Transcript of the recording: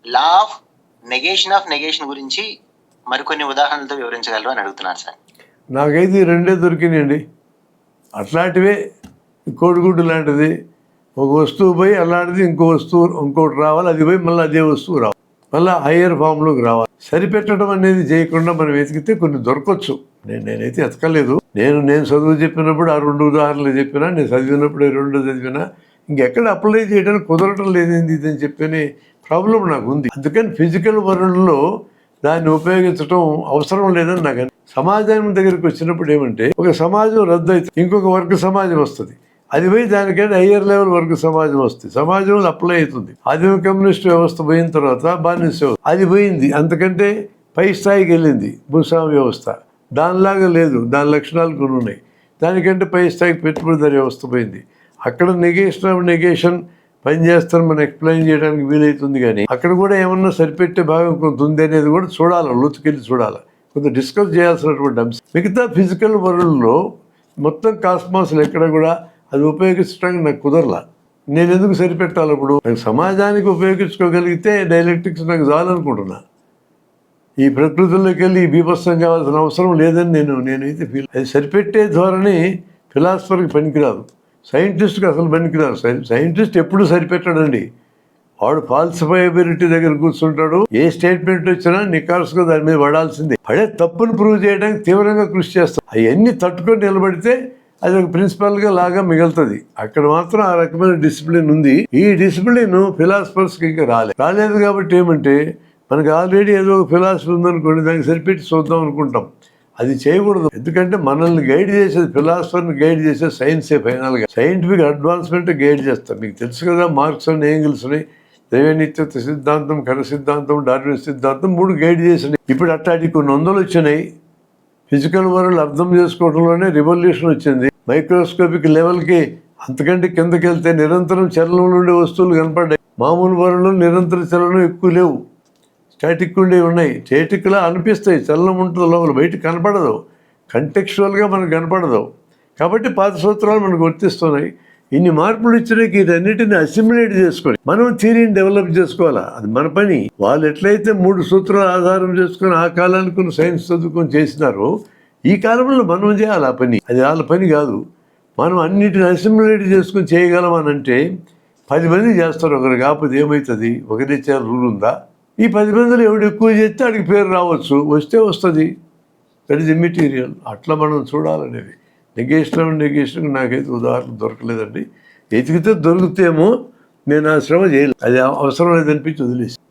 Law of negation గురించి మరికొన్ని ఉదాహరణలతో వివరించగలరు అని అడుగుతున్నాను సార్. నాకైతే ఈ రెండే దొరికినాయండి. అట్లాంటివే కోడిగుడ్డు లాంటిది, ఒక వస్తువు పోయి అలాంటిది ఇంకో వస్తువు ఇంకోటి రావాలి, అది పోయి మళ్ళీ అదే వస్తువు రావాలి, మళ్ళీ హయ్యర్ ఫామ్లోకి రావాలి. సరిపెట్టడం అనేది చేయకుండా మనం వెతికితే కొన్ని దొరకవచ్చు. నేనైతే ఎతకలేదు. నేను చదువు చెప్పినప్పుడు ఆ 2 ఉదాహరణలు చెప్పినా, నేను చదివినప్పుడు 2 చదివినా, ఇంకెక్కడ అప్లై చేయడానికి కుదరటం లేదేంది ఇది అని చెప్పని ప్రాబ్లం నాకు ఉంది. అందుకని ఫిజికల్ వరల్డ్లో దాన్ని ఉపయోగించడం అవసరం లేదని నాకు. సమాజం దగ్గరికి వచ్చినప్పుడు ఏమంటే, ఒక సమాజం రద్దు అవుతుంది, ఇంకొక వర్గ సమాజం వస్తుంది, అది పోయి దానికంటే హయ్యర్ లెవెల్ వర్గ సమాజం వస్తుంది, సమాజంలో అప్లై అవుతుంది. ఆదిమ కమ్యూనిస్ట్ వ్యవస్థ పోయిన తర్వాత బానిస వ్యవస్థ అది పోయింది, అంతకంటే పై స్థాయికి వెళ్ళింది భూస్వామ్య వ్యవస్థ. దానిలాగా లేదు, దాని లక్షణాలు కొన్ని ఉన్నాయి. దానికంటే పై స్థాయికి పెట్టుబడిదారి వ్యవస్థ పోయింది. అక్కడ నెగేషన్ పనిచేస్తాను మనం ఎక్స్ప్లెయిన్ చేయడానికి వీలవుతుంది, కానీ అక్కడ కూడా ఏమన్నా సరిపెట్టే భాగం కొంత ఉంది అనేది కూడా చూడాలి, లోతుకెళ్ళి చూడాలి, కొంత డిస్కస్ చేయాల్సినటువంటి అంశం. మిగతా ఫిజికల్ వరల్డ్లో మొత్తం కాస్మాస్లు ఎక్కడ కూడా అది ఉపయోగించడానికి నాకు కుదరలా. నేను ఎందుకు సరిపెట్టాలి? అప్పుడు నాకు సమాజానికి ఉపయోగించుకోగలిగితే డైలెక్ట్రిక్స్ నాకు చాలనుకుంటున్నా. ఈ ప్రకృతిలోకి వెళ్ళి బీభత్సం కావాల్సిన అవసరం లేదని నేనైతే ఫీల్. అది సరిపెట్టే ధోరణి ఫిలాసఫర్కి పనికిరాదు, సైంటిస్ట్కి అసలు పనికిరాదు. సైంటిస్ట్ ఎప్పుడు సరిపెట్టాడండి. వాడు ఫాల్సిఫైబిలిటీ దగ్గర కూర్చుంటాడు, ఏ స్టేట్మెంట్ వచ్చినా నికార్స్గా దాని మీద పడాల్సిందే. పడే తప్పును ప్రూవ్ చేయడానికి తీవ్రంగా కృషి చేస్తాం. అవన్నీ తట్టుకొని నిలబడితే అది ఒక ప్రిన్సిపల్గా లాగా మిగులుతుంది. అక్కడ మాత్రం ఆ రకమైన డిసిప్లిన్ ఉంది. ఈ డిసిప్లిన్ ఫిలాసఫర్స్కి ఇంకా రాలేదు. కాబట్టి ఏమంటే, మనకి ఆల్రెడీ ఏదో ఒక ఫిలాసఫీ ఉందనుకోండి, దానికి సరిపెట్టి చూద్దాం అనుకుంటాం. అది చేయకూడదు. ఎందుకంటే మనల్ని గైడ్ చేసేది, ఫిలాసఫర్ని గైడ్ చేసేది సైన్సే. ఫైనల్గా సైంటిఫిక్ అడ్వాన్స్మెంట్ గైడ్ చేస్తాం. మీకు తెలుసు కదా, మార్క్స్ అండ్ ఏంగిల్స్ని దైవనిత్యత్వ సిద్ధాంతం, కర సిద్ధాంతం, డార్విన్ సిద్ధాంతం 3 గైడ్ చేసినాయి. ఇప్పుడు అట్లాంటి కొన్ని 100 వచ్చినాయి. ఫిజికల్ వరల్డ్ అర్థం చేసుకోవడంలోనే రివల్యూషన్ వచ్చింది. మైక్రోస్కోపిక్ లెవెల్కి అంతకంటే కిందకి వెళ్తే నిరంతరం చలనంలో ఉండే వస్తువులు కనపడ్డాయి. మామూలు వరల్డ్లో నిరంతర చలనం ఎక్కువ లేవు, స్టాటిక్ ఉండేవి ఉన్నాయి. స్టాటిక్లా అనిపిస్తాయి, చలనం ఉంటుంది లోపల, బయట కనపడదు, కంటెక్చువల్గా మనకు కనపడదు. కాబట్టి పాత సూత్రాలు మనకు వర్తిస్తున్నాయి. ఇన్ని మార్పులు ఇచ్చినాక వీటన్నిటిని అసిమిలేట్ చేసుకొని మనం థియరీని డెవలప్ చేసుకోవాలా, అది మన పని. వాళ్ళు ఎట్లయితే 3 సూత్రాలు ఆధారం చేసుకొని ఆ కాలానికి సైన్స్ చదువుకొని చేసినారో, ఈ కాలంలో మనం చేయాలి ఆ పని. అది వాళ్ళ పని కాదు. మనం అన్నిటిని అసిమిలేట్ చేసుకొని చేయగలమని అంటే 10 మంది చేస్తారు, ఒకరు కాకపోతే ఏమవుతుంది? ఒకరి చేయాలి రూల్ ఉందా? ఈ 10 మందిలో ఎవడు ఎక్కువ చేస్తే వాడికి పేరు రావచ్చు, వస్తే వస్తుంది. That is immaterial. అట్లా మనం చూడాలనేది. నెగేషన్ నాకైతే ఉదాహరణ దొరకలేదండి. ఎతికితే దొరుకుతేమో నేను ఆ శ్రమ చేయలేదు, అది అవసరం లేదనిపించి వదిలేసి.